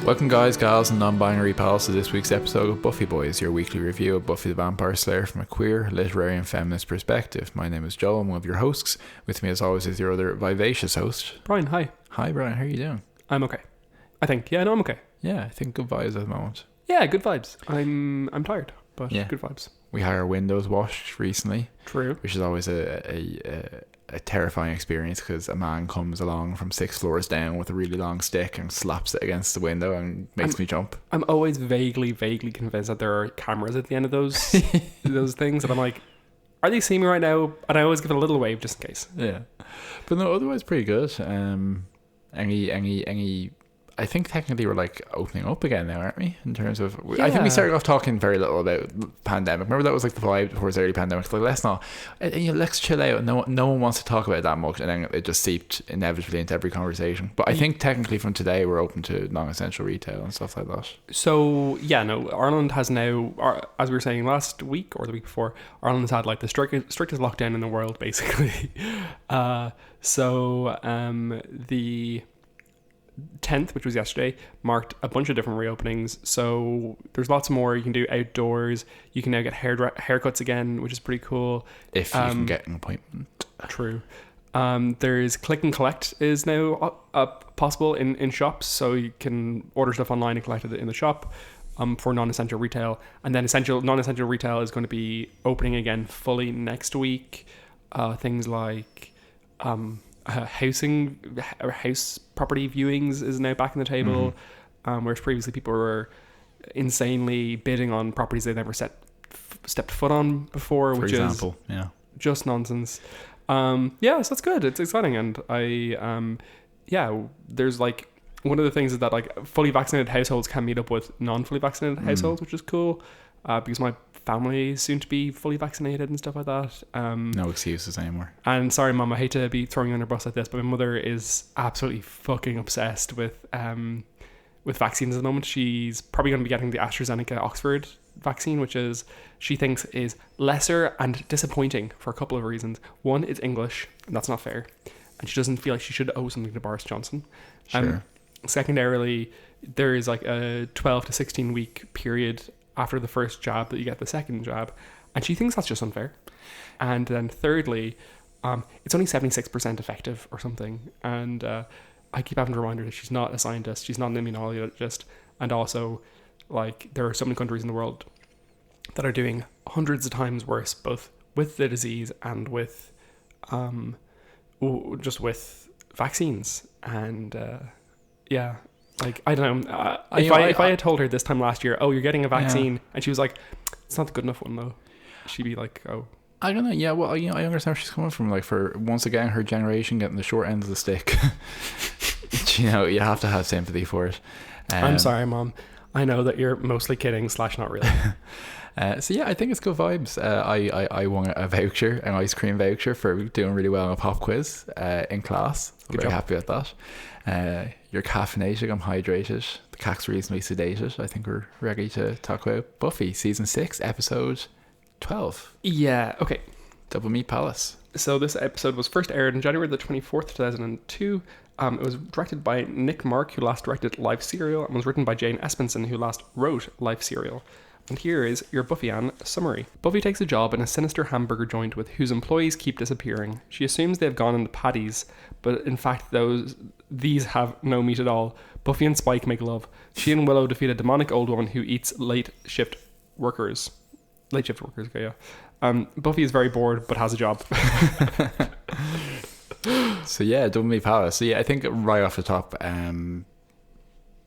Welcome guys, gals and non-binary pals to this week's episode of Buffy Boys, your weekly review of Buffy the Vampire Slayer from a queer, literary and feminist perspective. My name is Joel, I'm one of your hosts. With me as always is your other vivacious host. Brian, hi. Hi Brian, how are you doing? I'm okay. I think. Yeah, no, I'm okay. Yeah, I think good vibes at the moment. Yeah, good vibes. I'm tired, but Yeah. good vibes. We had our windows washed recently. True. Which is always a terrifying experience because a man comes along from 6 floors down with a really long stick and slaps it against the window and makes me jump. I'm always vaguely convinced that there are cameras at the end of those those things, and I'm like, are they seeing me right now? And I always give it a little wave just in case. Yeah, but no, otherwise pretty good. I think technically we're like opening up again now, aren't we? In terms of, Yeah. I think we started off talking very little about pandemic. Remember that was like the vibe before the early pandemic. It's like let's chill out. No one wants to talk about it that much, and then it just seeped inevitably into every conversation. But I think technically from today we're open to non-essential retail and stuff like that. So yeah, no, Ireland has now, as we were saying last week or the week before, Ireland has had like the strictest lockdown in the world, basically. The 10th, which was yesterday, marked a bunch of different reopenings. So there's lots more you can do outdoors. You can now get haircuts again, which is pretty cool. If you can get an appointment. True. There's click and collect is now possible in shops. So you can order stuff online and collect it in the shop for non-essential retail. And then non-essential retail is going to be opening again fully next week. Things like house property viewings is now back on the table, whereas previously people were insanely bidding on properties they'd never stepped foot on before, which is just nonsense. So that's good. It's exciting, and there's like one of the things is that like fully vaccinated households can meet up with non-fully vaccinated households, which is cool, because my family is soon to be fully vaccinated and stuff like that. No excuses anymore. And sorry, Mum, I hate to be throwing you under a bus like this, but my mother is absolutely fucking obsessed with vaccines at the moment. She's probably going to be getting the AstraZeneca Oxford vaccine, which is she thinks is lesser and disappointing for a couple of reasons. One, it's English, and that's not fair, and she doesn't feel like she should owe something to Boris Johnson. Sure. Secondarily, there is like a 12 to 16 week period after the first jab that you get the second jab, and she thinks that's just unfair. And then thirdly, it's only 76% effective or something, and I keep having to remind her that she's not a scientist, she's not an immunologist, and also like there are so many countries in the world that are doing hundreds of times worse, both with the disease and with just with vaccines. And like, I don't know. If I had told her this time last year, oh, you're getting a vaccine, and she was like, it's not the good enough one though, she'd be like, oh. I don't know. Yeah, well, I understand where she's coming from. Like, for once again, her generation getting the short end of the stick. You have to have sympathy for it. I'm sorry, Mom. I know that you're mostly kidding / not really. So yeah, I think it's good vibes. I won a voucher, an ice cream voucher for doing really well on a pop quiz in class. Good Very job. happy with that. You're caffeinated, I'm hydrated. The cat's reasonably sedated. I think we're ready to talk about Buffy season 6 episode 12. Yeah, okay. Doublemeat Palace. So this episode was first aired on January the 24th, 2002. It was directed by Nick Mark, who last directed Live Serial, and was written by Jane Espenson, who last wrote Live Serial. And here is your Buffy Ann summary. Buffy takes a job in a sinister hamburger joint with whose employees keep disappearing. She assumes they have gone into patties, but in fact these have no meat at all. Buffy and Spike make love. She and Willow defeat a demonic old woman who eats late shift workers, okay, yeah. Buffy is very bored but has a job. So yeah, Doublemeat Palace. So yeah, I think right off the top,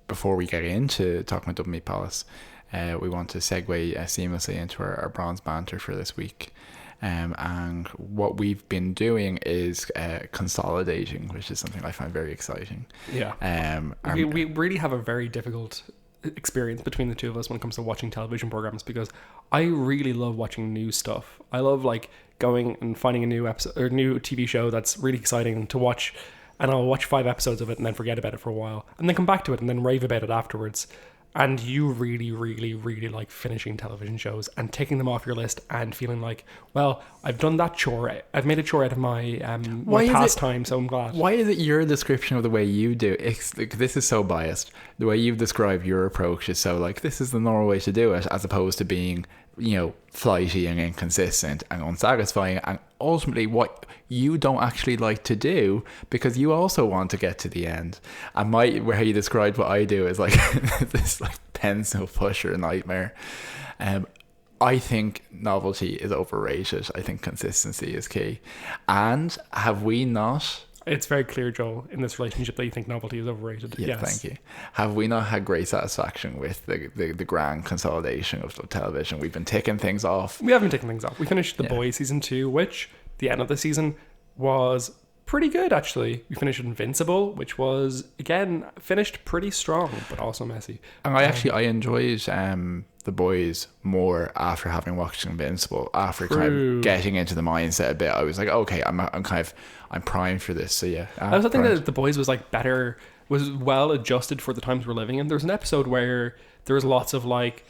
before we get into talking about Doublemeat Palace, we want to segue seamlessly into our bronze banter for this week. And what we've been doing is consolidating, which is something I find very exciting. Yeah. We really have a very difficult experience between the two of us when it comes to watching television programs, because I really love watching new stuff. I love like going and finding a new episode or new TV show that's really exciting to watch, and I'll watch 5 episodes of it and then forget about it for a while and then come back to it and then rave about it afterwards. and you really, really, really like finishing television shows and taking them off your list and feeling like, well, I've done that chore. I've made a chore out of my my pastime, so I'm glad. Why is it your description of the way you do it? Like, this is so biased. The way you've described your approach is so like, this is the normal way to do it, as opposed to being, flighty and inconsistent and unsatisfying, and ultimately what you don't actually like to do, because you also want to get to the end. And how you described what I do is like this like pencil pusher nightmare. I think novelty is overrated. I think consistency is key. And have we not... It's very clear, Joel, in this relationship that you think novelty is overrated. Yeah, yes. Thank you. Have we not had great satisfaction with the grand consolidation of television? We've been ticking things off. We haven't taken things off. We finished The Boys season 2, which the end of the season was pretty good, actually. We finished Invincible, which was, again, finished pretty strong, but also messy. And I enjoyed The Boys more after having watched Invincible. After kind of getting into the mindset a bit, I was like, okay, I'm primed for this. So yeah, I also think that The Boys was like better, was well adjusted for the times we're living in. There's an episode where there was lots of like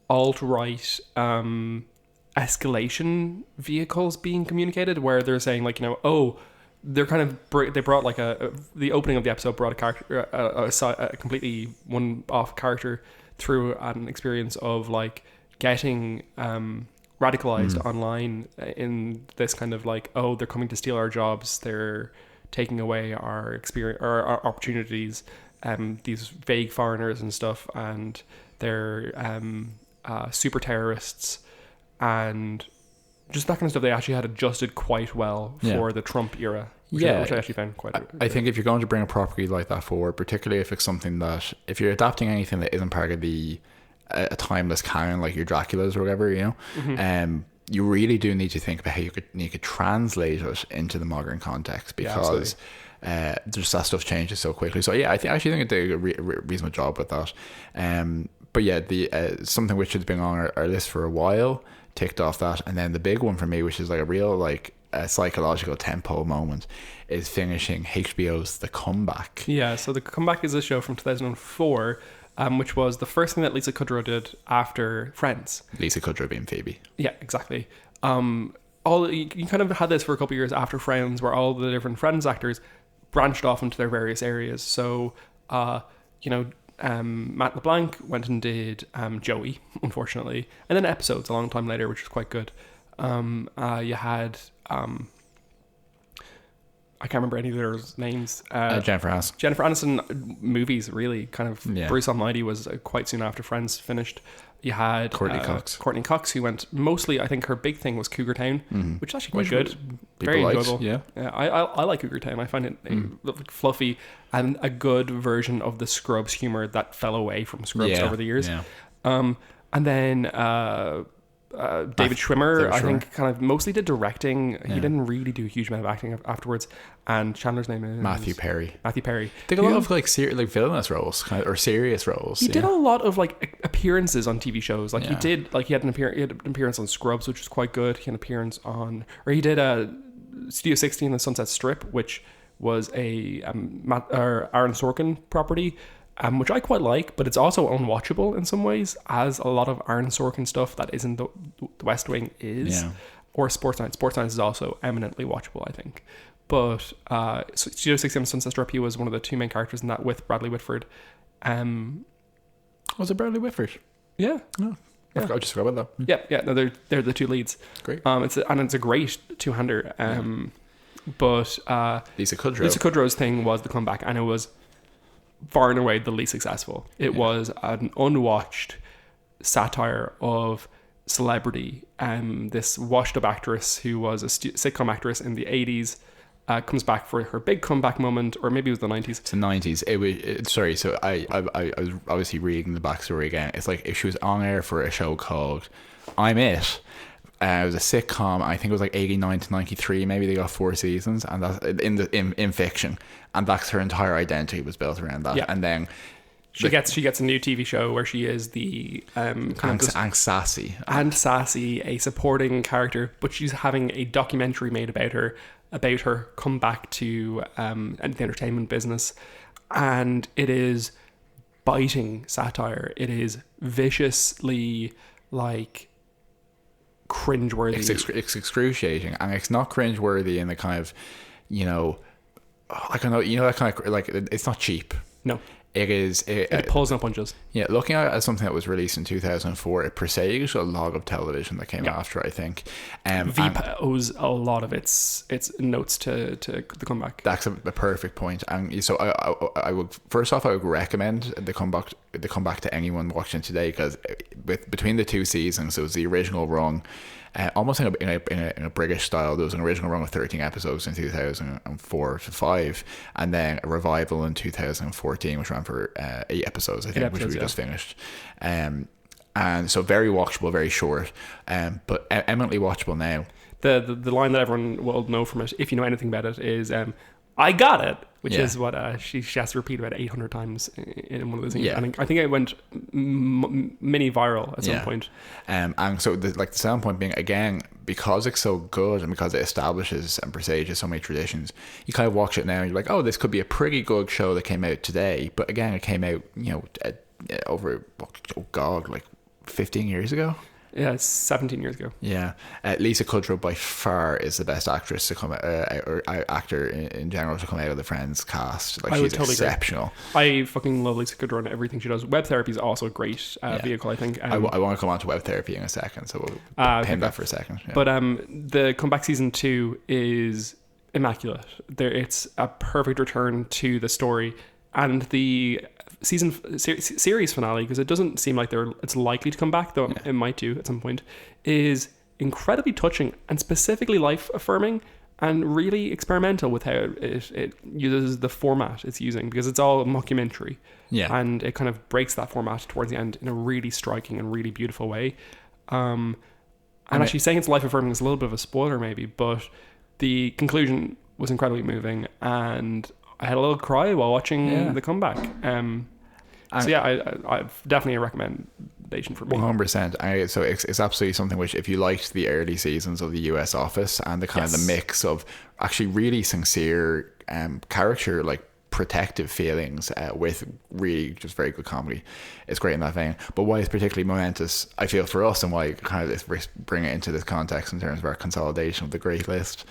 alt-right escalation vehicles being communicated, where they're saying like, they're kind of they brought like the opening of the episode brought a character, a completely one-off character through an experience of like getting radicalized online in this kind of like, they're coming to steal our jobs, they're taking away our experience, our opportunities, these vague foreigners and stuff, and they're super terrorists, and just that kind of stuff. They actually had adjusted quite well for the Trump era, which I actually found quite... I think if you're going to bring a property like that forward, particularly if it's something that, if you're adapting anything that isn't part of a timeless canon like your Draculas or whatever, you really do need to think about how you could translate it into the modern context, because just that stuff changes so quickly. So yeah, I actually think it did a reasonable job with that. But yeah, the something which has been on our list for a while, ticked off that. And then the big one for me, which is like a real like a psychological tentpole moment, is finishing HBO's The Comeback. Yeah, so The Comeback is a show from 2004, which was the first thing that Lisa Kudrow did after Friends. Lisa Kudrow being Phoebe. Yeah, exactly. You kind of had this for a couple of years after Friends, where all the different Friends actors branched off into their various areas. So, Matt LeBlanc went and did Joey, unfortunately, and then Episodes a long time later, which was quite good. You had I can't remember any of their names. Jennifer Aniston movies, really kind of. Yeah. Bruce Almighty was quite soon after Friends finished. You had Courtney Cox, who went mostly, I think her big thing was Cougar Town, which is actually quite good. Very enjoyable. Yeah. I like Cougar Town. I find it fluffy and a good version of the Scrubs humor that fell away from Scrubs over the years. Yeah. And then David Schwimmer, I think, kind of mostly did directing. He didn't really do a huge amount of acting afterwards. And Chandler's name is Matthew Perry. Did a lot of like villainous roles or serious roles. He did a lot of like appearances on TV shows. Like he had an appearance on Scrubs, which was quite good. He had an appearance on, or he did Studio 16, The Sunset Strip, which was a Aaron Sorkin property. Which I quite like, but it's also unwatchable in some ways, as a lot of Aaron Sorkin stuff that isn't the West Wing is, or Sports Night. Sports Night is also eminently watchable, I think. But Studio 16 Sunset Strip, he was one of the two main characters in that with Bradley Whitford. Was it Bradley Whitford? Yeah. No. I just forgot about that. Yeah. No, they're the two leads. Great. It's a great two-hander. But Lisa Kudrow's thing was The Comeback, and it was far and away the least successful. It was an unwatched satire of celebrity. This washed up actress who was a sitcom actress in the 80s comes back for her big comeback moment, or maybe it was the 90s. It's the 90s. So I was obviously reading the backstory again. It's like if she was on air for a show called I'm It. It was a sitcom. I think it was like 89 to 93. Maybe they got 4 seasons, and that's in fiction, and that's her entire identity was built around that. Yeah. And then she gets a new TV show where she is the Aunt Sassy, a supporting character, but she's having a documentary made about her come back to the entertainment business, and it is biting satire. It is viciously like cringeworthy. It's excruciating, and it's not cringeworthy in the kind of, you know, I don't know, you know, that kind of like, it's not cheap. No. It is. It pulls no punches. Yeah, looking at it as something that was released in 2004, it presaged a lot of television that came after, I think. Veep owes a lot of its notes to the comeback. That's the perfect point. And so I would, first off, I would recommend the comeback to anyone watching today, because between the two seasons, it was the original run. Almost in a British style. There was an original run of 13 episodes in 2004 to 5, and then a revival in 2014, which ran for 8 episodes, I think, which we just finished. And so very watchable, very short, but eminently watchable now. The line that everyone will know from it, if you know anything about it, is "I got it," which is what she has to repeat about 800 times in one of those things. Yeah. I think it went mini viral at some point. And so the selling point being, again, because it's so good and because it establishes and presages so many traditions, you kind of watch it now and you're like, oh, this could be a pretty good show that came out today. But again, it came out, you know, over, oh God, like 15 years ago. Yeah, it's 17 years ago. Yeah. Lisa Kudrow by far is the best actress to come out, or actor in general to come out of the Friends cast. Like, she's totally exceptional. Agree. I fucking love Lisa Kudrow and everything she does. Web therapy is also a great vehicle, I think. I want to come on to web therapy in a second, so we'll pin that for a second. Yeah. But the comeback season 2 is immaculate. It's a perfect return to the story, and the series finale, because it doesn't seem like it's likely to come back, though it might do at some point, is incredibly touching and specifically life affirming and really experimental with how it uses the format it's using, because it's all mockumentary, and it kind of breaks that format towards the end in a really striking and really beautiful way. And actually saying it's life affirming is a little bit of a spoiler maybe, but the conclusion was incredibly moving, and I had a little cry while watching the comeback. I've definitely a recommendation for me. 100%. So it's absolutely something which, if you liked the early seasons of the US Office and the kind of the mix of actually really sincere character, like protective feelings with really just very good comedy, it's great in that vein. But why it's particularly momentous, I feel, for us, and why kind of bring it into this context in terms of our consolidation of the great list,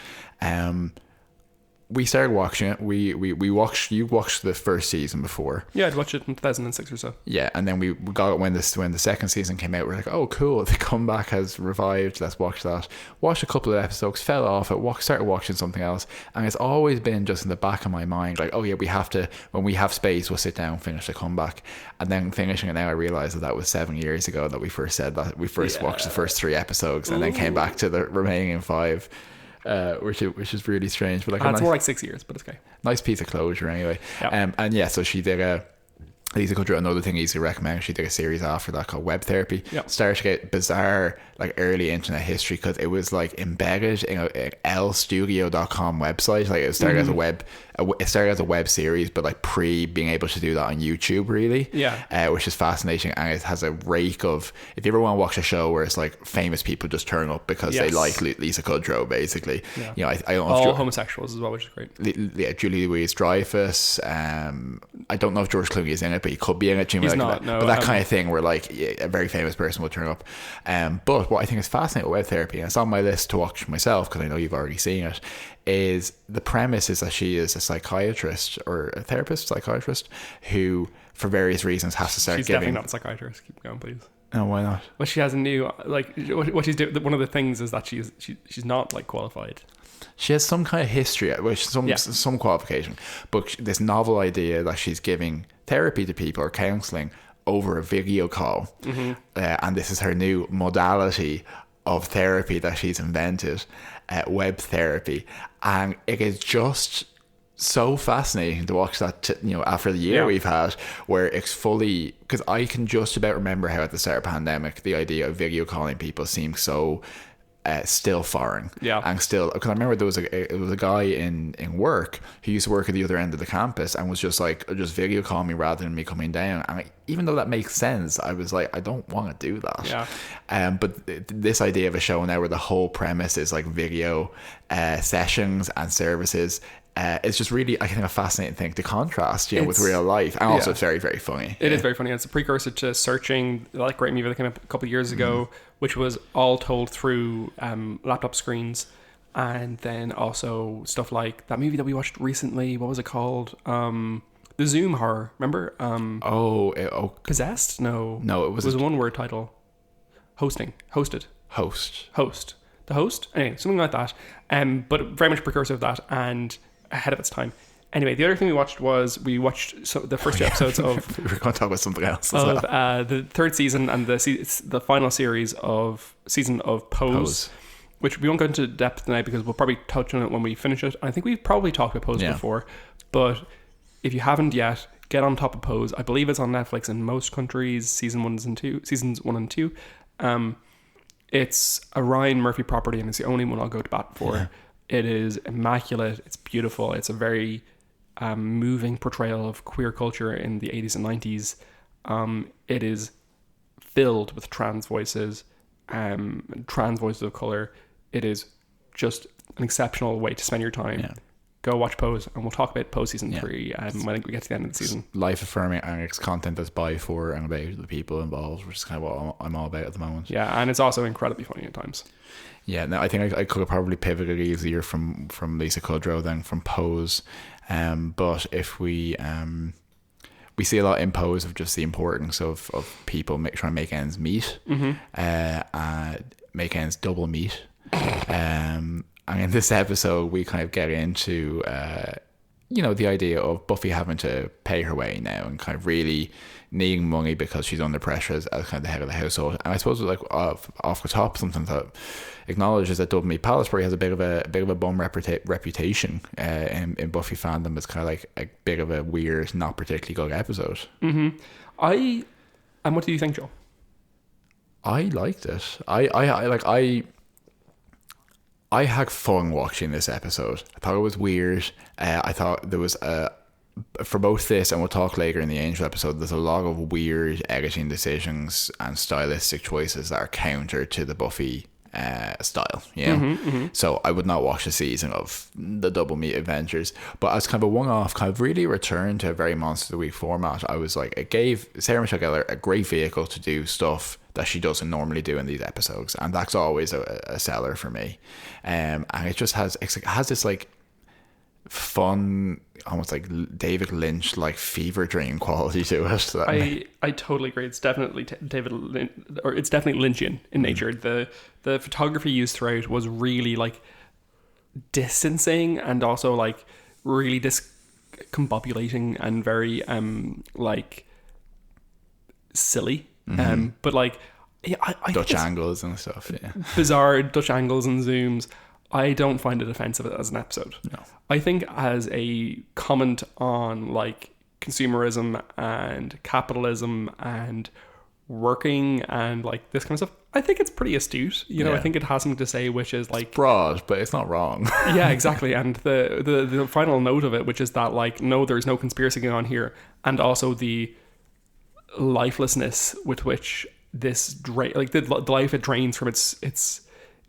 we started watching it. You watched the first season before. Yeah, I'd watched it in 2006 or so. Yeah, and then we got it when the second season came out. We're like, oh, cool, the comeback has revived. Let's watch that. Watched a couple of episodes, fell off it, started watching something else, and it's always been just in the back of my mind, like, oh yeah, we have to, when we have space, we'll sit down and finish the comeback. And then finishing it now, I realised that was 7 years ago that we first said that. We first watched the first 3 episodes and then came back to the remaining 5. Which is really strange, but like it's more like 6 years, but it's okay. Nice piece of closure anyway. So she did Lisa Kudrow, another thing easy to recommend, she did a series after that called Web Therapy. Started to get bizarre, like, early internet history, because it was like embedded in a lstudio.com website. Like, it started as a web series, but like pre being able to do that on YouTube, really. Which is fascinating, and it has a rake of, if you ever want to watch a show where it's like famous people just turn up because they like Lisa Kudrow, basically. You know, I don't know all homosexuals as well, which is great. Julie Louis-Dreyfus. I don't know if George Clooney is in it, but he could be in it. He's not, no. But that kind of thing where, like, a very famous person will turn up. But what I think is fascinating with Web Therapy, and it's on my list to watch myself because I know you've already seen it, is the premise is that she is a psychiatrist, or a psychiatrist, who, for various reasons, has to start She's giving... definitely not a psychiatrist. Keep going, please. Oh, why not? Well, she has a new, like, what she's doing, one of the things is that she's not, like, qualified. She has some kind of history, some qualification, but this novel idea that she's giving therapy to people, or counselling, over a video call. And this is her new modality of therapy that she's invented, web therapy. And it is just so fascinating to watch that, after the year we've had, where it's fully, because I can just about remember how at the start of the pandemic, the idea of video calling people seemed so still foreign. And still, because I remember there was a guy in work who used to work at the other end of the campus and was just like, just video call me rather than me coming down. And even though that makes sense, I was like, I don't want to do that. But this idea of a show now where the whole premise is like video sessions and services, it's just really, I think, a fascinating thing to contrast, with real life. And also it's very, very funny. It is very funny. It's a precursor to Searching, that great movie that came up a couple of years ago, which was all told through laptop screens. And then also stuff like that movie that we watched recently. What was it called? The Zoom horror. Remember? Possessed? No. No, it was a one-word title. Hosted. Host. The Host? Anyway, something like that. But very much precursor of that and ahead of its time. Anyway, the other thing we watched the first two episodes of... we were going to talk about something else as of well. The third season and the final series of season of Pose. Which we won't go into depth tonight because we'll probably touch on it when we finish it. I think we've probably talked about Pose before. But if you haven't yet, get on top of Pose. I believe it's on Netflix in most countries, seasons 1 and 2. It's a Ryan Murphy property and it's the only one I'll go to bat for. Yeah. It is immaculate. It's beautiful. It's a very moving portrayal of queer culture in the 80s and 90s. It is filled with trans voices of color. It is just an exceptional way to spend your time. Yeah. Go watch Pose, and we'll talk about Pose season 3 when we get to the end of the season. Life affirming, and it's content that's by, for, and about the people involved, which is kind of what I'm all about at the moment. Yeah, and it's also incredibly funny at times. Yeah, no, I think I could have probably pivoted easier from Lisa Kudrow than from Pose. But if we see a lot in Pose of just the importance of people trying to make ends meet, make ends double meet. And in this episode, we kind of get into, the idea of Buffy having to pay her way now and kind of really needing money because she's under pressure as kind of the head of the household. And I suppose, like off the top, something that acknowledges that Doublemeat Palace probably has a bit of a bum reputation in Buffy fandom. It's kind of like a bit of a weird, not particularly good episode. And what do you think, Joe? I liked it. I had fun watching this episode. I thought it was weird. I thought there was for both this and we'll talk later in the Angel episode, there's a lot of weird editing decisions and stylistic choices that are counter to the Buffy style. So I would not watch a season of the Doublemeat Adventures, but as kind of a one-off, kind of really returned to a very Monster of the Week format. I was like, it gave Sarah Michelle Gellar a great vehicle to do stuff that she doesn't normally do in these episodes, and that's always a seller for me. And it just has this like fun, almost like David Lynch like fever dream quality to it. I totally agree. It's definitely it's definitely Lynchian in nature. The photography used throughout was really like distancing and also like really discombobulating and very like silly. But like I Dutch angles and stuff, bizarre Dutch angles and zooms. I don't find it offensive as an episode. No. I think as a comment on like consumerism and capitalism and working and like this kind of stuff, I think it's pretty astute. I think it has something to say, which is like, it's broad, but it's not wrong. Yeah, exactly. And the final note of it, which is that like, no, there's no conspiracy going on here, and also the lifelessness with which this the life it drains from its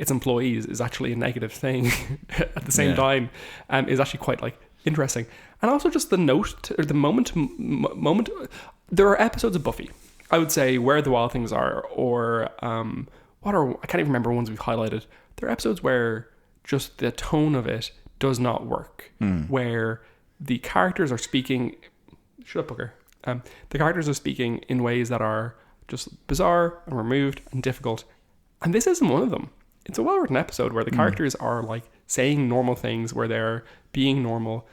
employees is actually a negative thing at the same time, is actually quite like interesting. And also just the note or the moment. There are episodes of Buffy, I would say, Where the Wild Things Are, or I can't even remember ones we've highlighted. There are episodes where just the tone of it does not work, where the characters are speaking. Shut up, Booker. The characters are speaking in ways that are just bizarre and removed and difficult. And this isn't one of them. It's a well-written episode where the characters are like saying normal things, where they're being normal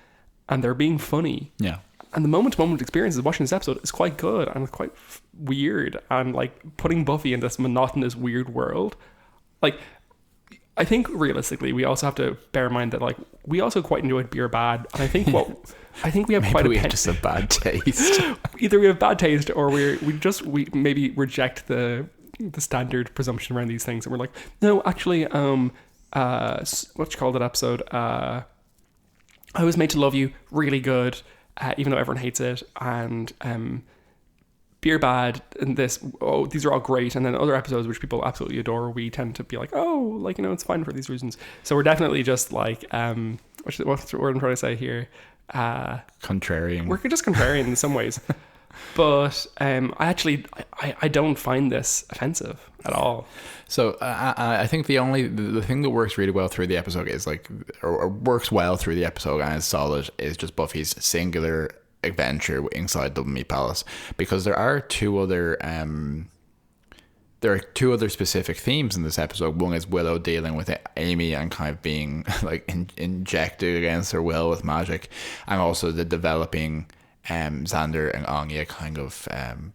and they're being funny. Yeah. And the moment-to-moment experience of watching this episode is quite good and quite weird, and like putting Buffy in this monotonous, weird world. Like, I think realistically, we also have to bear in mind that like we also quite enjoyed Beer Bad, and I think we have quite just a bad taste. Either we have bad taste, or we maybe reject the standard presumption around these things, and we're like, no, actually, what you call that episode? I Was Made to Love You, really good, even though everyone hates it, and Beer Bad and this, these are all great, and then other episodes which people absolutely adore, we tend to be like, it's fine for these reasons. So we're definitely just like what's the word I'm trying to say here? Contrarian. We're just contrarian in some ways. But I don't find this offensive at all. So I think the thing that works really well through the episode is like, or works well through the episode and is solid, is just Buffy's singular adventure inside Doublemeat Palace, because there are two other specific themes in this episode. One is Willow dealing with Amy and kind of being like injected against her will with magic, and also the developing Xander and Anya kind of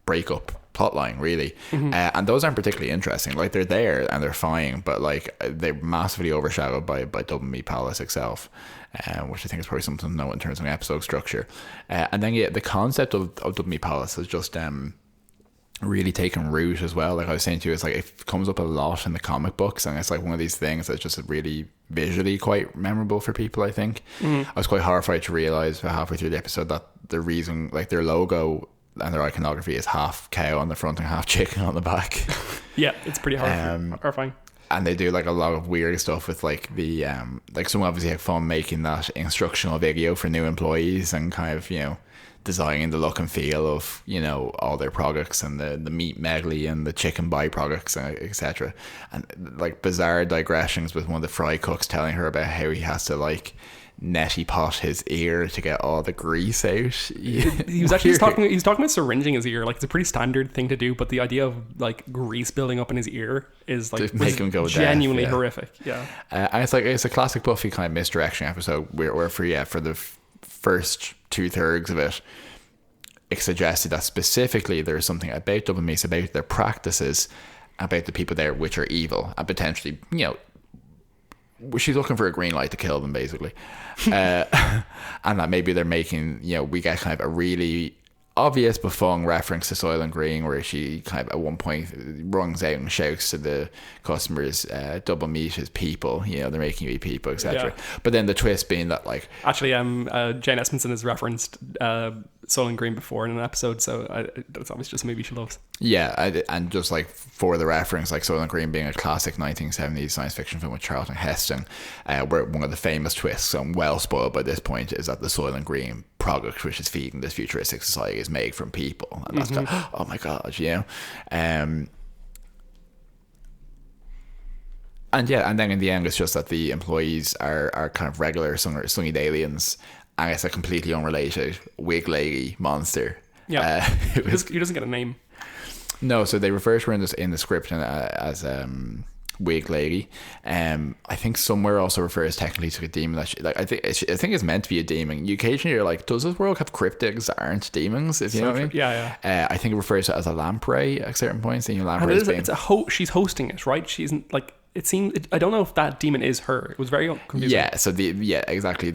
breakup plotline, really. And those aren't particularly interesting. Like, they're there and they're fine, but like they're massively overshadowed by Doublemeat Palace itself, which I think is probably something to know in terms of episode structure. And then the concept of Doublemeat Palace has just really taken root as well. Like I was saying to you, it's like it comes up a lot in the comic books, and it's like one of these things that's just really visually quite memorable for people, I think. I was quite horrified to realize halfway through the episode that the reason, like, their logo and their iconography is half cow on the front and half chicken on the back. Yeah, it's pretty horrifying. And they do like a lot of weird stuff with like the like someone obviously had fun making that instructional video for new employees and kind of, you know, designing the look and feel of, you know, all their products and the meat medley and the chicken byproducts, etc. And like bizarre digressions with one of the fry cooks telling her about how he has to like neti pot his ear to get all the grease out. He was actually he's talking about syringing his ear. Like, it's a pretty standard thing to do, but the idea of like grease building up in his ear is like, to make him go genuinely deaf, horrific. And it's a classic Buffy kind of misdirection episode where for the first 2/3 of it, it suggested that specifically there's something about Doublemeat, about their practices, about the people there which are evil, and potentially, you know, she's looking for a green light to kill them, basically. And that maybe they're making, you know, we get kind of a really obvious but fun reference to Soylent Green, where she kind of at one point runs out and shouts to the customers, Doublemeat is people, you know, they're making you people, etc. But then the twist being that, like, actually Jane Espenson has referenced Soylent Green before in an episode, so it's obviously just a movie she loves. Yeah, and just like for the reference, like Soylent Green being a classic 1970s science fiction film with Charlton Heston, where one of the famous twists, and well spoiled by this point, is that the Soylent Green product which is feeding this futuristic society is made from people, and that's kind of, oh my god, you know. And then in the end, it's just that the employees are kind of regular Sunny aliens, and it's a completely unrelated Wig Lady monster. Yeah, he doesn't get a name. No, so they refer to her in the script as Wig Lady. I think somewhere also refers technically to a demon that I think it's meant to be a demon. You occasionally you're like, does this world have cryptids that aren't demons? If you know what I mean? Yeah. I think it refers to it as a lamprey at certain points. And lamprey she's hosting it, right? She's like, it seemed. I don't know if that demon is her. It was very confusing. Yeah. So exactly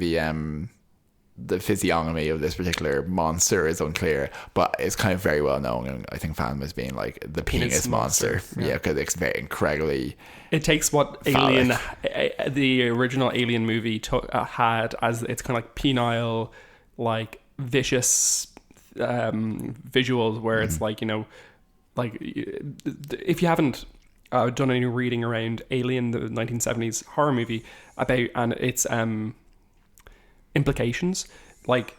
the physiognomy of this particular monster is unclear, but it's kind of very well known, and I think fandom as being like the penis monster. Yeah, because it's very incredibly. It takes what phallic. The original Alien movie had as its kind of like penile, like vicious visuals, where it's like, you know, like if you haven't done any reading around Alien, the 1970s horror movie, about and its implications, like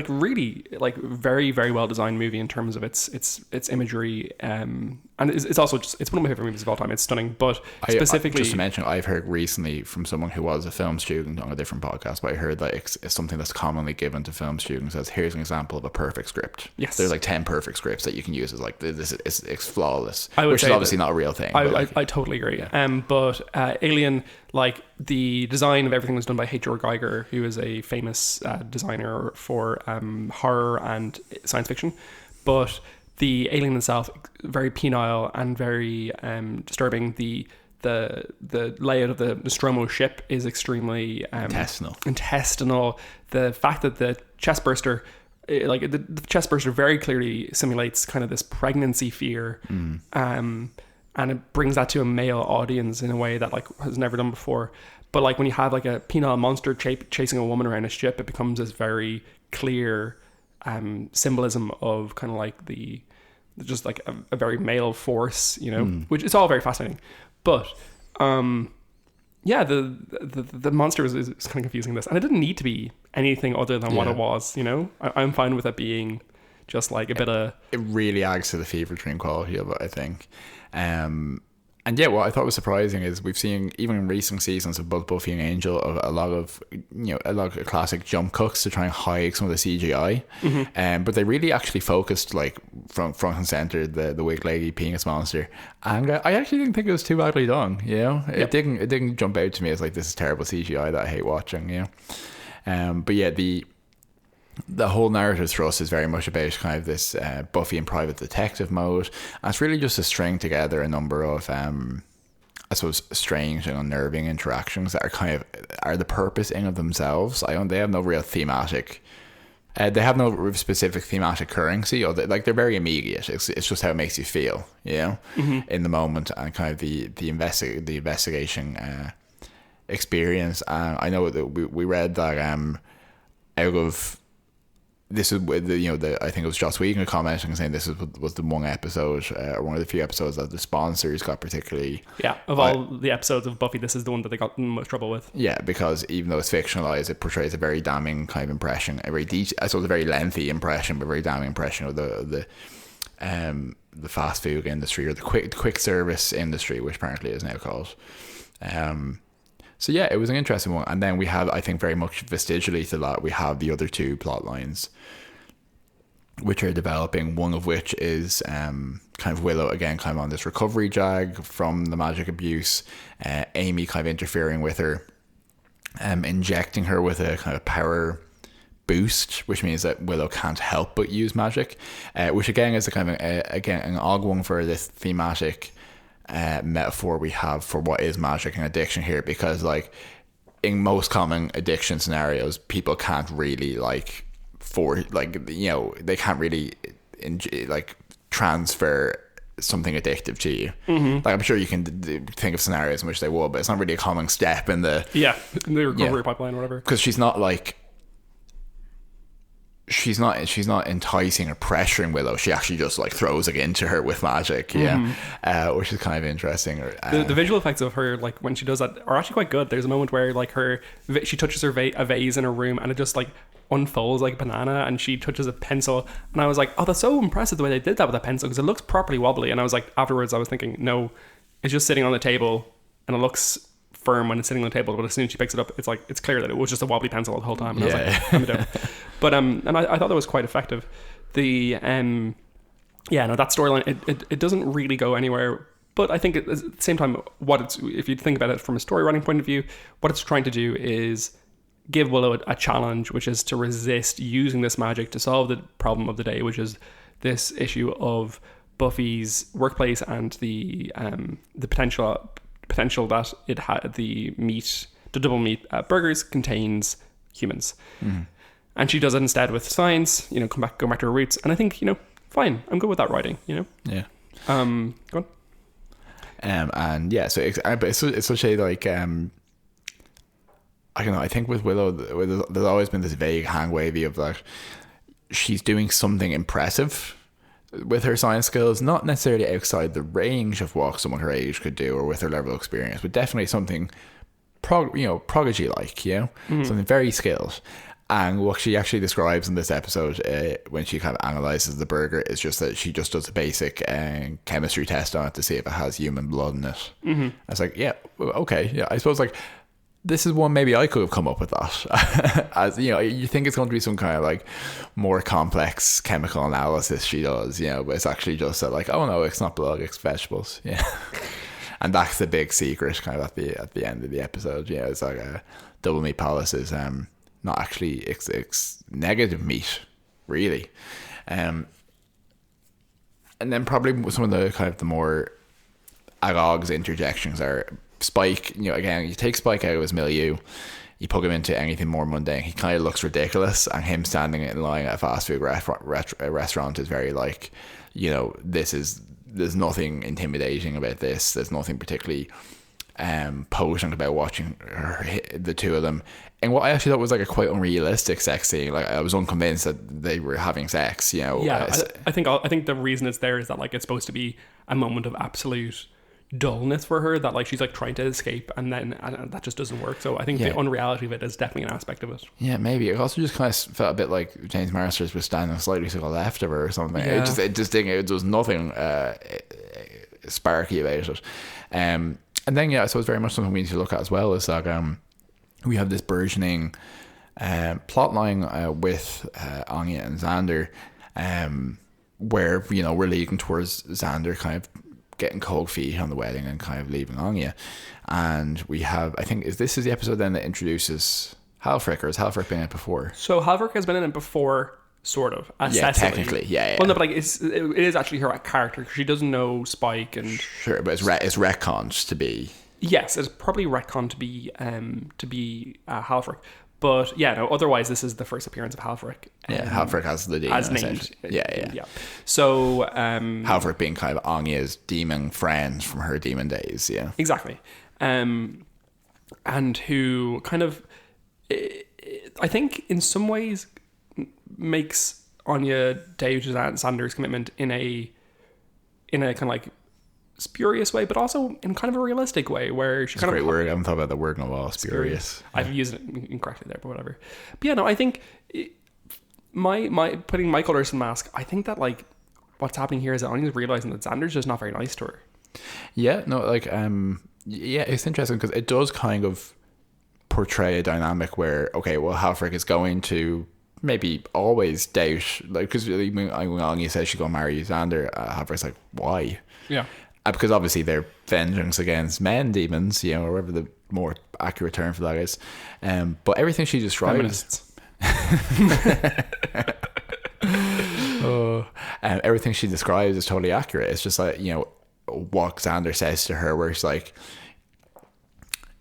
really like very, very well designed movie in terms of its imagery, and it's also just, it's one of my favorite movies of all time. It's stunning. But specifically, just to mention, I've heard recently from someone who was a film student on a different podcast, but I heard that it's something that's commonly given to film students as, here's an example of a perfect script. Yes, there's like 10 perfect scripts that you can use as like this. It's flawless, which is obviously not a real thing. I totally agree. Yeah. But Alien, like the design of everything was done by H.R. Geiger, who is a famous designer for horror and science fiction. But the alien itself, very penile and very disturbing. The layout of the Nostromo ship is extremely intestinal. The fact that the chest burster, like the chest burster, very clearly simulates kind of this pregnancy fear, and it brings that to a male audience in a way that like has never done before. But like when you have like a penile monster chasing a woman around a ship, it becomes this very clear symbolism of kind of like just like a very male force, you know, which is all very fascinating. But yeah, the monster is kind of confusing this, and it didn't need to be anything other than what it was. You know, I'm fine with it being just like a bit of. It really adds to the fever dream quality of it, I think. And yeah, what I thought was surprising is we've seen, even in recent seasons of both Buffy and Angel, a lot of classic jump cuts to try and hide some of the CGI. But they really actually focused like front and center the Wig Lady penis monster, and I actually didn't think it was too badly done. You know, it didn't jump out to me as like this is terrible CGI that I hate watching. You know, but yeah, the whole narrative thrust is very much about kind of this Buffy in private detective mode, and it's really just to string together a number of I suppose strange and unnerving interactions that are the purpose in of themselves. They have no real thematic they have no specific thematic currency, or they're very immediate. It's just how it makes you feel, you know, in the moment, and kind of the investigation experience. And I know that we read that out of this is I think it was Joss Whedon commenting saying this was the one episode or one of the few episodes that the sponsors got particularly of all the episodes of Buffy, this is the one that they got the most trouble with. Yeah, because even though it's fictionalized, it portrays a very damning kind of impression, a very lengthy impression, but very damning impression of the fast food industry, or the quick service industry, which apparently is now called. So yeah, it was an interesting one. And then we have, I think, very much vestigially to that, we have the other two plot lines which are developing, one of which is kind of Willow again kind of on this recovery jag from the magic abuse, Amy kind of interfering with her, injecting her with a kind of power boost, which means that Willow can't help but use magic, which again is a kind of an odd one for this thematic metaphor we have for what is magic and addiction here, because like in most common addiction scenarios, people can't really they can't really transfer something addictive to you. Like I'm sure you can think of scenarios in which they would, but it's not really a common step in the recovery pipeline or whatever, because she's not enticing or pressuring Willow. She actually just like throws it into her with magic, which is kind of interesting. The visual effects of her, like when she does that, are actually quite good. There's a moment where like she touches a vase in her room, and it just like unfolds like a banana, and she touches a pencil, and I was like, oh, that's so impressive the way they did that with a pencil, because it looks properly wobbly. And I was like, afterwards I was thinking, no, it's just sitting on the table and it looks firm when it's sitting on the table, but as soon as she picks it up, it's clear that it was just a wobbly pencil the whole time. And I was like, I'm down. But and I thought that was quite effective. That storyline, it doesn't really go anywhere, but I think at the same time, if you think about it from a story writing point of view, what it's trying to do is give Willow a challenge, which is to resist using this magic to solve the problem of the day, which is this issue of Buffy's workplace and the potential that it had the Doublemeat burgers contains humans. And she does it instead with science, go back to her roots. And I think, fine, I'm good with that writing, Go on. And yeah, so it's such a like I don't know, I think with Willow there's always been this vague hand wavy of like she's doing something impressive with her science skills, not necessarily outside the range of what someone her age could do or with her level of experience, but definitely something prodigy like, something very skilled. And what she actually describes in this episode when she kind of analyzes the burger is just that she just does a basic chemistry test on it to see if it has human blood in it. I was like, I suppose like this is one maybe I could have come up with that. As you think it's going to be some kind of like more complex chemical analysis she does, but it's actually just that like, oh no, it's not blood, it's vegetables. And that's the big secret kind of at the end of the episode. It's like Doublemeat Palace is not actually it's negative meat, really. And then probably some of the kind of the more Agog's interjections are Spike. Again, you take Spike out of his milieu, you put him into anything more mundane, he kind of looks ridiculous, and him standing in line at a fast food restaurant is very like, there's nothing intimidating about this, there's nothing particularly potent about watching the two of them. And what I actually thought was like a quite unrealistic sex scene, like I was unconvinced that they were having sex, I think the reason it's there is that like it's supposed to be a moment of absolute dullness for her, that like she's like trying to escape and then that just doesn't work. So I think the unreality of it is definitely an aspect of it. Yeah, maybe. It also just kind of felt a bit like James Marsters was standing slightly to the left of her or something. Yeah. It just didn't. There was nothing sparky about it. And then I suppose very much something we need to look at as well is that we have this burgeoning plot line with Anya and Xander, where we're leading towards Xander kind of getting cold feet on the wedding and kind of leaving Anya. And we have, I think, this is the episode then that introduces Halfrick, or has Halfrick been in it before? So Halfrick has been in it before, sort of. Yeah, technically, yeah. Well, no, but like it is actually her character. She doesn't know Spike, and sure, but it's retconned to be. Yes, it's probably retconned to be Halfrick. But yeah, no. Otherwise, this is the first appearance of Halfrick. Halfrick has the demon, as named. Yeah. So Halfrick being kind of Anya's demon friend from her demon days. Yeah, exactly. And who kind of, I think, in some ways, makes Anya doubt Xander's commitment in a kind of like spurious way, but also in kind of a realistic way, where she kind of a great word. I haven't thought about the word in a while. Spurious. I've used it incorrectly there, but whatever. But yeah, no, I think my putting my colours in mask, I think that like what's happening here is that Anya's realizing that Xander's just not very nice to her. Yeah, no, like it's interesting because it does kind of portray a dynamic where, okay, well, Halfrick is going to maybe always doubt, like, because when Anya says she's going to marry Xander, Halfrick's like, why? Yeah. Because obviously they're vengeance against men demons, or whatever the more accurate term for that is. But everything she describes, everything she describes is totally accurate. It's just like, what Xander says to her, where it's like,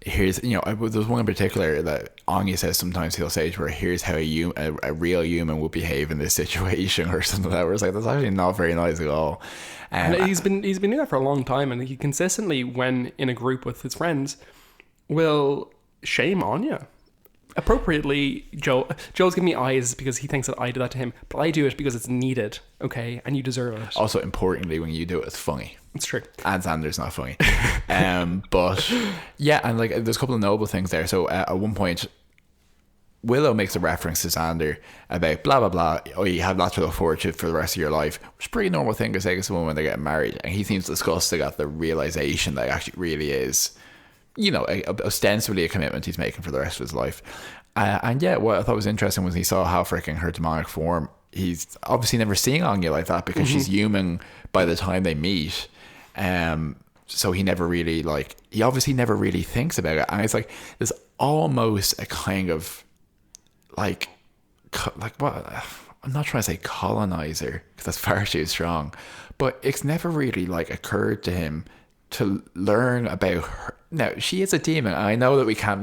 here's, there's one in particular that Anya says sometimes he'll say to her, here's how a real human would behave in this situation, or something like that, where it's like, that's actually not very nice at all. And he's been doing that for a long time, and he consistently, when in a group with his friends, will shame Anya. Appropriately, Joel's giving me eyes because he thinks that I do that to him, but I do it because it's needed, okay, and you deserve it. Also, importantly, when you do it, it's funny. It's true. And Xander's not funny. But yeah, and like there's a couple of noble things there. So at one point, Willow makes a reference to Xander about blah blah blah. Oh, you have lots to look forward to for the rest of your life, which is a pretty normal thing to say to someone when they're getting married. And he seems disgusted at the realization that it actually really is, ostensibly a commitment he's making for the rest of his life. And yeah, what I thought was interesting was he saw Halfrick in her demonic form. He's obviously never seen Anya like that because she's human by the time they meet. So he never really he obviously never really thinks about it. And it's like there's almost a kind of like what, I'm not trying to say colonizer because that's far too strong, but it's never really occurred to him to learn about her. Now, she is a demon. I know that we can't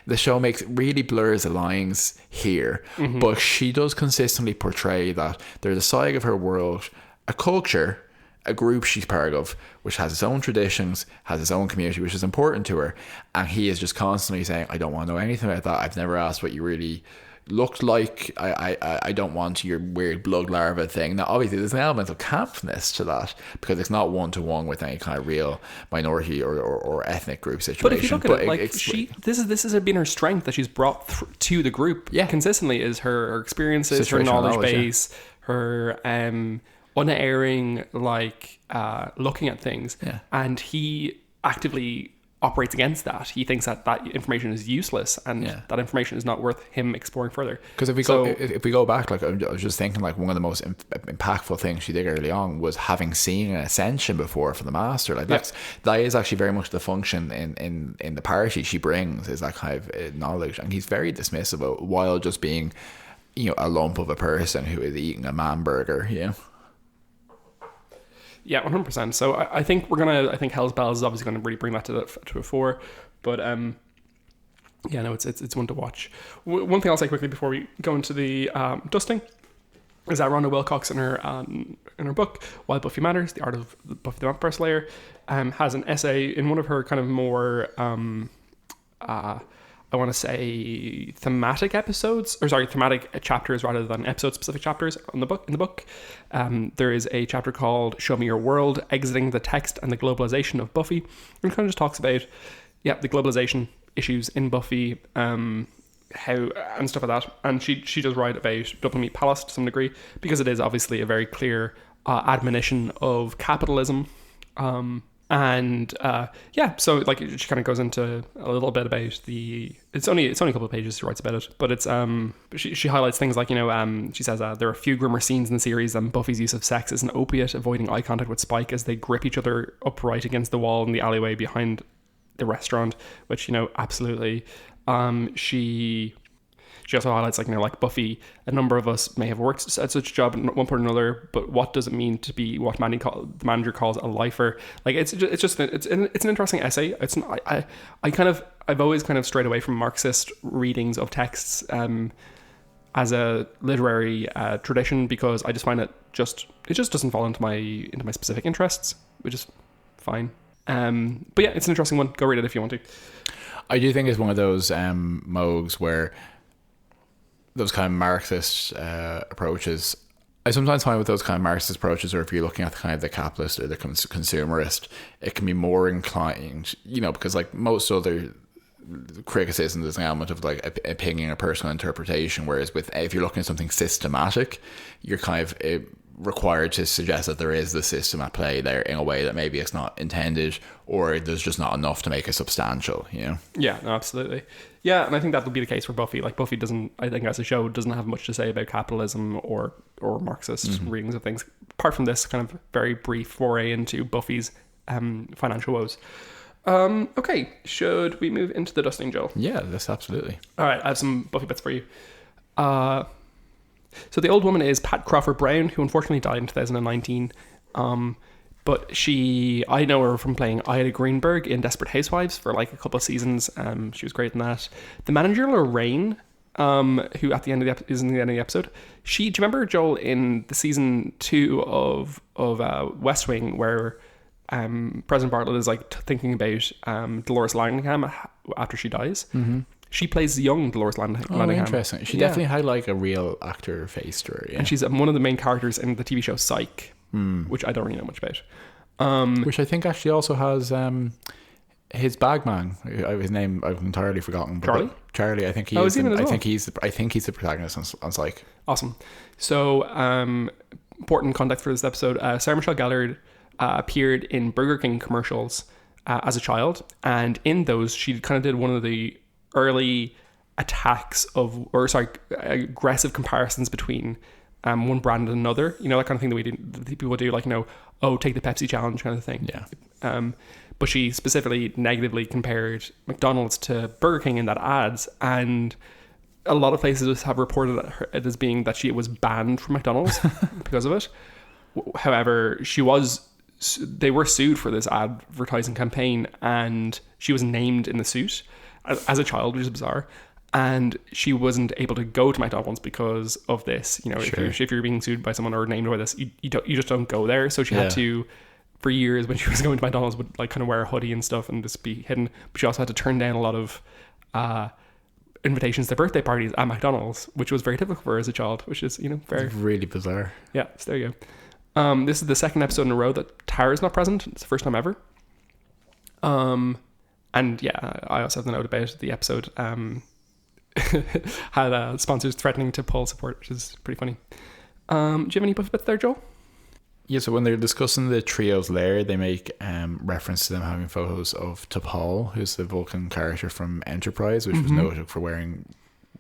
the show really blurs the lines here, but she does consistently portray that there's a side of her world, a culture, a group she's part of, which has its own traditions, has its own community, which is important to her. And he is just constantly saying, I don't want to know anything about that. I've never asked what you really looked like. I don't want your weird blood larva thing. Now, obviously, there's an element of campness to that because it's not one-to-one with any kind of real minority or ethnic group situation. But if you look at it, this has been her strength that she's brought to the group consistently, is her experiences, her knowledge base, her unerring looking at things, and he actively operates against that. He thinks that information is useless and that information is not worth him exploring further. Because if we go back, I was just thinking one of the most impactful things she did early on was having seen an ascension before for the Master. That is actually very much the function in the party she brings, is that kind of knowledge. And he's very dismissive of it, while just being a lump of a person who is eating a man burger. Yeah, 100%. So I think I think Hell's Bells is obviously going to really bring that to a fore. But it's one to watch. One thing I'll say quickly before we go into the dusting is that Rhonda Wilcox in her book Why Buffy Matters: The Art of Buffy the Vampire Slayer has an essay in one of her kind of more I I want to say thematic chapters rather than episode specific chapters in the book. There is a chapter called Show Me Your World, Exiting the Text and the Globalization of Buffy. And it kind of just talks about the globalization issues in Buffy, how and stuff like that. And she does write about Doublemeat Palace to some degree, because it is obviously a very clear admonition of capitalism. So like she kind of goes into a little bit about it's only a couple of pages she writes about it, but it's she highlights things like, she says there are few grimmer scenes in the series than Buffy's use of sex as an opiate, avoiding eye contact with Spike as they grip each other upright against the wall in the alleyway behind the restaurant, which absolutely. She also highlights like Buffy, a number of us may have worked at such a job at one point or another, but what does it mean to be what the manager calls a lifer? Like it's an interesting essay. I've always kind of strayed away from Marxist readings of texts as a literary tradition, because I just find it just doesn't fall into my specific interests, which is fine. But yeah, it's an interesting one. Go read it if you want to. I do think it's one of those mogues where those kind of Marxist approaches, I sometimes find with those kind of Marxist approaches, or if you're looking at the kind of the capitalist or the consumerist, it can be more inclined, because like most other criticism, there's an element of like opinion or personal interpretation, whereas if you're looking at something systematic, you're kind of required to suggest that there is the system at play there in a way that maybe it's not intended, or there's just not enough to make it substantial, Yeah, no, absolutely. Yeah, and I think that will be the case for Buffy. Like Buffy doesn't, I think as a show, doesn't have much to say about capitalism or Marxist readings of things, apart from this kind of very brief foray into Buffy's financial woes. Okay, should we move into the dusting, Joel? Yeah, that's absolutely. All right, I have some Buffy bits for you. So the old woman is Pat Crawford Brown, who unfortunately died in 2019. But I know her from playing Ida Greenberg in Desperate Housewives for like a couple of seasons. She was great in that. The manager, Lorraine, who at the end of the episode, do you remember, Joel, in the season 2 of West Wing, where President Bartlett is like thinking about Dolores Lanningham after she dies? Mm-hmm. She plays young Dolores Lanningham. Oh, interesting. She definitely had like a real actor face to her. Yeah. And she's one of the main characters in the TV show Psych, which I don't really know much about. Which I think actually also has his bagman. His name I've entirely forgotten. Charlie. Charlie. I think he is. I think he's the protagonist on Psych. Awesome. So important context for this episode. Sarah Michelle Gellar appeared in Burger King commercials as a child, and in those she kind of did one of the early aggressive comparisons between one brand and another, that kind of thing that people do, like, take the Pepsi challenge kind of thing. Yeah. But she specifically negatively compared McDonald's to Burger King in that ads, and a lot of places have reported it as being that she was banned from McDonald's because of it. However, they were sued for this advertising campaign, and she was named in the suit as a child, which is bizarre, and she wasn't able to go to McDonald's because of this. Sure. If you're being sued by someone or named by this, you just don't go there. So she had to, for years when she was going to McDonald's, would like kind of wear a hoodie and stuff and just be hidden. But she also had to turn down a lot of invitations to birthday parties at McDonald's, which was very typical for her as a child, which is very really bizarre. Yeah, so there you go. This is the second episode in a row that Tara's not present. It's the first time ever. And yeah, I also have the note about the episode had sponsors threatening to pull support, which is pretty funny. Do you have any Buffy bits there, Joel? Yeah, so when they're discussing the trio's lair, they make reference to them having photos of T'Pol, who's the Vulcan character from Enterprise, which was noted for wearing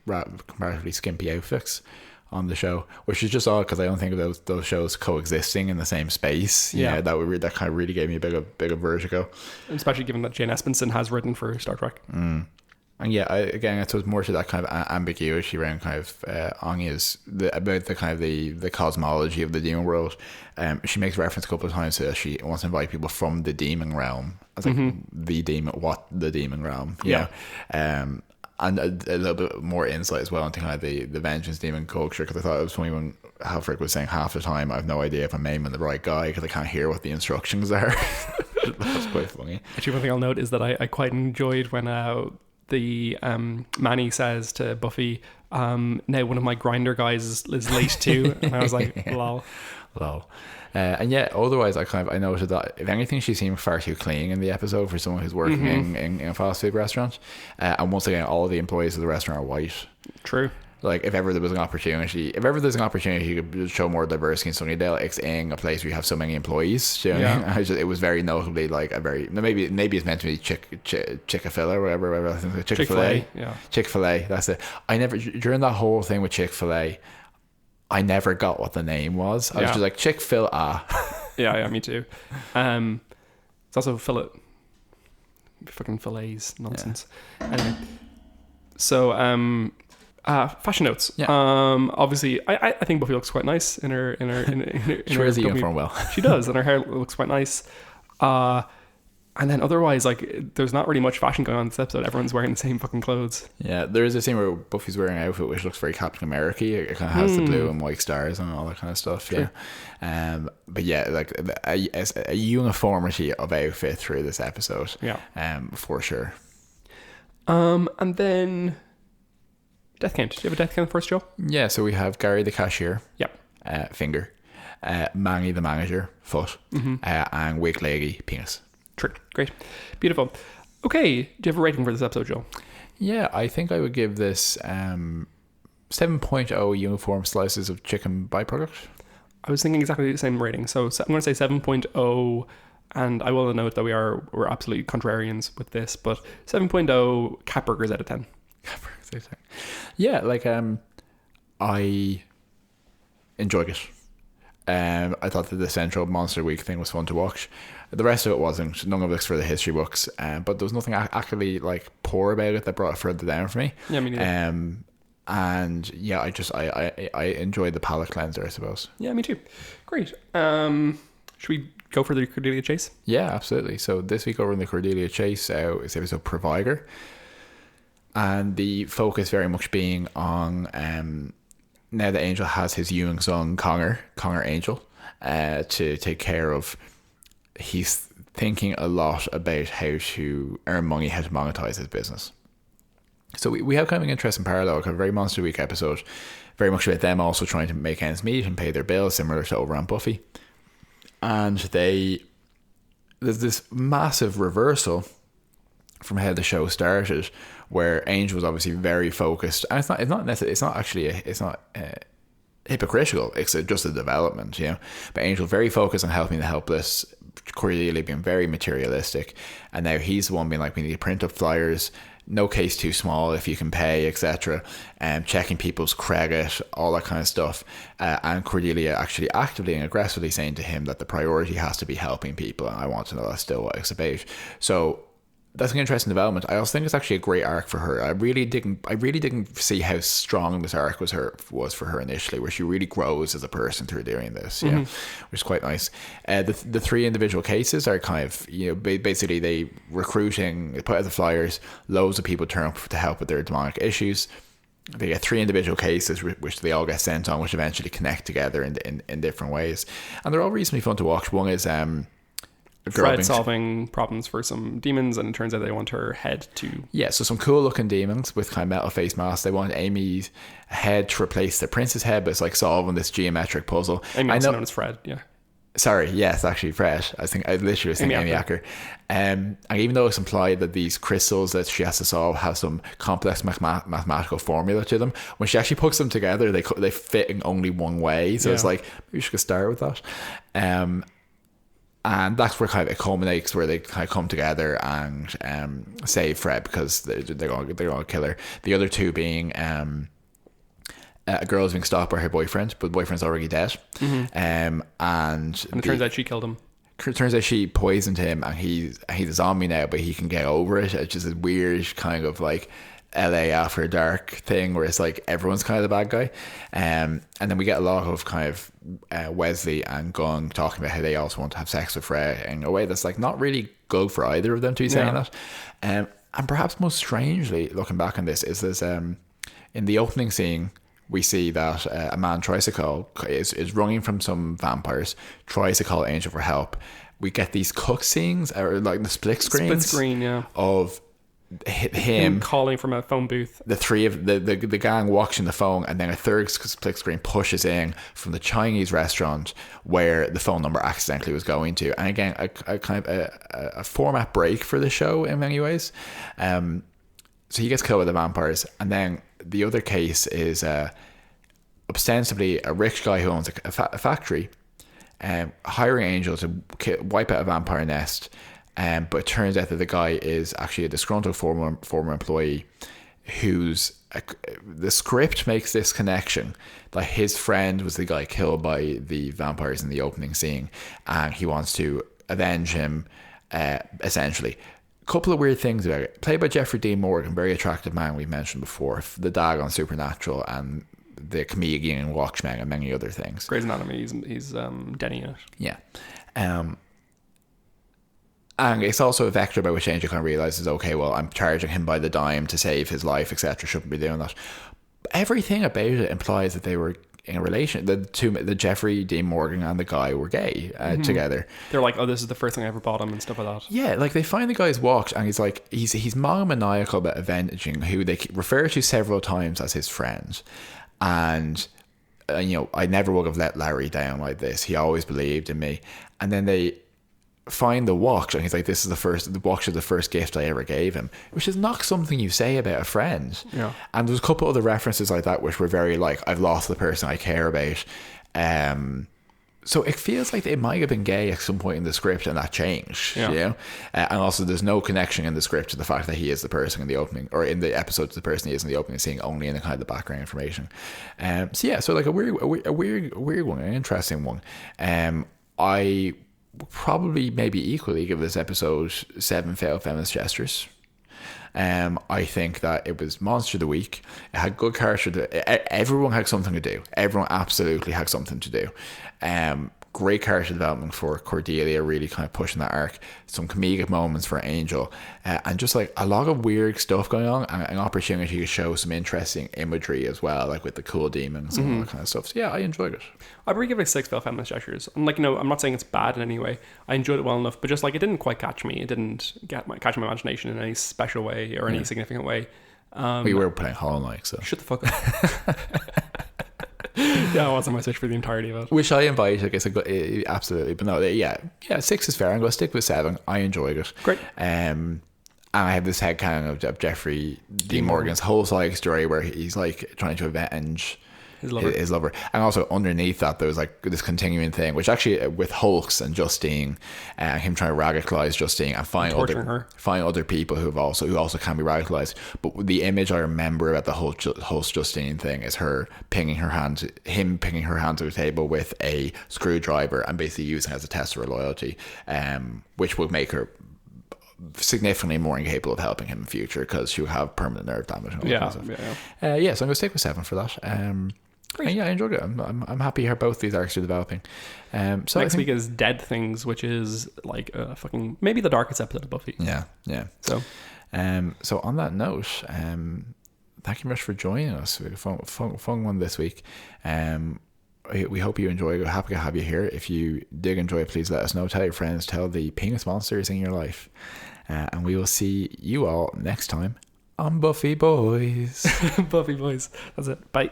comparatively skimpy outfits on the show, which is just odd because I don't think of those shows coexisting in the same space. Yeah, that kind of really gave me a bit of vertigo, especially given that Jane Espenson has written for Star Trek. And yeah, I suppose more to that kind of ambiguity around kind of Anya's about the kind of the cosmology of the demon world. She makes reference a couple of times to she wants to invite people from the demon realm. I was like, the demon realm? Yeah. And a little bit more insight as well into kind of the vengeance demon culture, because I thought it was funny when Halfrick was saying half the time I have no idea if I'm aiming the right guy because I can't hear what the instructions are. That's quite funny. Actually, one thing I'll note is that I quite enjoyed when the Manny says to Buffy, now one of my grinder guys is late too, and I was like, lol. And yet, otherwise, I noted that if anything, she seemed far too clean in the episode for someone who's working in a fast food restaurant. And once again, all of the employees of the restaurant are white. True. Like, if ever there's an opportunity you could show more diversity in Sunnydale, it's in a place where you have so many employees. Do you know what I mean? It was very notably like a very, maybe it's meant to be Chick-fil-A or whatever. I think Chick-fil-A. Yeah. Chick-fil-A, that's it. During that whole thing with Chick-fil-A, I never got what the name was. I was just like, Chick-fil-A. Yeah, me too. It's also fucking fillets nonsense. Yeah. Anyway, so fashion notes. Yeah. Obviously, I think Buffy looks quite nice in her. She wears the uniform well. She does, and her hair looks quite nice. And then otherwise, like, there's not really much fashion going on in this episode. Everyone's wearing the same fucking clothes. Yeah, there is a scene where Buffy's wearing an outfit which looks very Captain America. It kind of has the blue and white stars and all that kind of stuff. True. Yeah. But yeah, like a uniformity of outfit through this episode. Yeah. For sure. And then death count. Do you have a death count first, Joe? Yeah. So we have Gary the cashier. Yep. Finger. Manny the manager. Foot. And Wig Lady penis. True. Great. Beautiful. Okay. Do you have a rating for this episode, Joel? Yeah, I think I would give this 7.0 uniform slices of chicken byproduct. I was thinking exactly the same rating. So I'm going to say 7.0, and I will note that we're absolutely contrarians with this, but 7.0 cat burgers out of 10. Yeah, like I enjoyed it. I thought that the Central Monster Week thing was fun to watch. The rest of it wasn't. None of it's for the history books, but there was nothing actually like poor about it that brought it further down for me. Yeah, me neither. And yeah, I enjoyed the palate cleanser, I suppose. Yeah, me too. Great. Should we go for the Cordelia Chase? Yeah, absolutely. So this week over in the Cordelia Chase, it's episode Provider, and the focus very much being on now that Angel has his young son Connor Angel to take care of. He's thinking a lot about how to earn money, how to monetize his business. So we have kind of an interesting parallel, kind of very Monster Week episode, very much about them also trying to make ends meet and pay their bills, similar to over on Buffy. And there's this massive reversal from how the show started, where Angel was obviously very focused, and it's not hypocritical. It's just a development, you know. But Angel very focused on helping the helpless. Cordelia being very materialistic, and now he's the one being like, we need to print up flyers, no case too small if you can pay, etc. And checking people's credit, all that kind of stuff. And Cordelia actually actively and aggressively saying to him that the priority has to be helping people, and I want to know that's still what it's about. So that's an interesting development. I also think it's actually a great arc for her. I really didn't see how strong this arc was for her initially, where she really grows as a person through doing this, which is quite nice. The three individual cases are kind of, you know, basically they recruiting, put out the flyers, loads of people turn up to help with their demonic issues. They get three individual cases which they all get sent on, which eventually connect together in different ways, and they're all reasonably fun to watch. One is Fred solving problems for some demons, and it turns out they want her head to... Yeah, so some cool looking demons with kind of metal face masks. They want Amy's head to replace the prince's head, but it's like solving this geometric puzzle. Amy, also known as Fred, yeah. Sorry, yes, actually Fred. I literally was thinking Amy Acker. And even though it's implied that these crystals that she has to solve have some complex mathematical formula to them, when she actually puts them together, they fit in only one way. So it's like, maybe we should start with that. And that's where kind of it culminates, where they kind of come together and save Fred, because they're going to kill her. The other two being a girl who's being stalked by her boyfriend, but the boyfriend's already dead. And it turns out she killed him. Turns out she poisoned him, and he's a zombie now, but he can get over it. It's just a weird kind of like LA After Dark thing, where it's like everyone's kind of the bad guy. And then we get a lot of kind of Wesley and Gunn talking about how they also want to have sex with Fred in a way that's like not really good for either of them to be saying that. And perhaps most strangely, looking back on this, is this in the opening scene, we see that a man tries to call, is running from some vampires, tries to call Angel for help. We get these cook scenes, or like the split screens yeah, of him calling from a phone booth. The three of the gang watching the phone, and then a third split screen pushes in from the Chinese restaurant where the phone number accidentally was going to. And again, a kind of a format break for the show in many ways. So he gets killed with the vampires, and then the other case is ostensibly a rich guy who owns a factory, hiring Angel to wipe out a vampire nest. But it turns out that the guy is actually a disgruntled former employee the script makes this connection that his friend was the guy killed by the vampires in the opening scene, and he wants to avenge him, essentially. A couple of weird things about it. Played by Jeffrey Dean Morgan, very attractive man we've mentioned before, the dad on Supernatural and the comedian in Watchmen and many other things. Grey's Anatomy, he's Denny in it. Yeah. And it's also a vector by which Angel kind of realizes, okay, well, I'm charging him by the dime to save his life, etc. Shouldn't be doing that. Everything about it implies that they were in a relation. The Jeffrey Dean Morgan and the guy were gay together. They're like, oh, this is the first thing I ever bought him and stuff like that. Yeah, like they find the guy's watch, and he's like, he's monomaniacal about avenging who they refer to several times as his friend. And I never would have let Larry down like this. He always believed in me. And then they find the watch, and he's like, the watch is the first gift I ever gave him, which is not something you say about a friend. Yeah. And there's a couple other references like that which were very like, I've lost the person I care about. So it feels like they might have been gay at some point in the script, and that changed. And also there's no connection in the script to the fact that he is the person in the opening, or in the episode to the person he is in the opening scene, only in the kind of the background information. So like a weird one, an interesting one. I probably maybe equally give this episode 7 failed feminist gestures. I think that it was Monster of the Week. It had good character. Everyone had something to do. Everyone absolutely had something to do. Great character development for Cordelia, really kind of pushing that arc. Some comedic moments for Angel, and just like a lot of weird stuff going on, and an opportunity to show some interesting imagery as well, like with the cool demons and all that kind of stuff. So yeah, I enjoyed it. I'd really give it a 6 failed feminist gestures. And like, I'm not saying it's bad in any way. I enjoyed it well enough, but just like it didn't quite catch me. It didn't catch my imagination in any special way or any significant way. We were playing Hollow Knight, so shut the fuck up. Yeah, I was on my search for the entirety of it. Which I invite, I guess, absolutely. But no, yeah, 6 is fair. I'm going to stick with 7. I enjoyed it. Great. And I have this headcanon of Jeffrey Dean Morgan's whole side story where he's like trying to avenge his lover. And also underneath that there was like this continuing thing, which actually with Hulks and Justine, him trying to radicalize Justine and find other people who also can be radicalized. But the image I remember about the Hulks Justine thing is him pinning her hand to the table with a screwdriver and basically using it as a test of her loyalty, which would make her significantly more incapable of helping him in future because she'll have permanent nerve damage. So I'm going to stick with 7 for that. Yeah, I enjoyed it. I'm happy how both these arcs are developing. So next week is Dead Things, which is like fucking maybe the darkest episode of Buffy. Yeah. So on that note, thank you much for joining us. We had a fun one this week. We hope you enjoy it. We're happy to have you here. If you did enjoy it, please let us know. Tell your friends. Tell the penis monsters in your life. And we will see you all next time on Buffy Boys. Buffy Boys. That's it. Bye.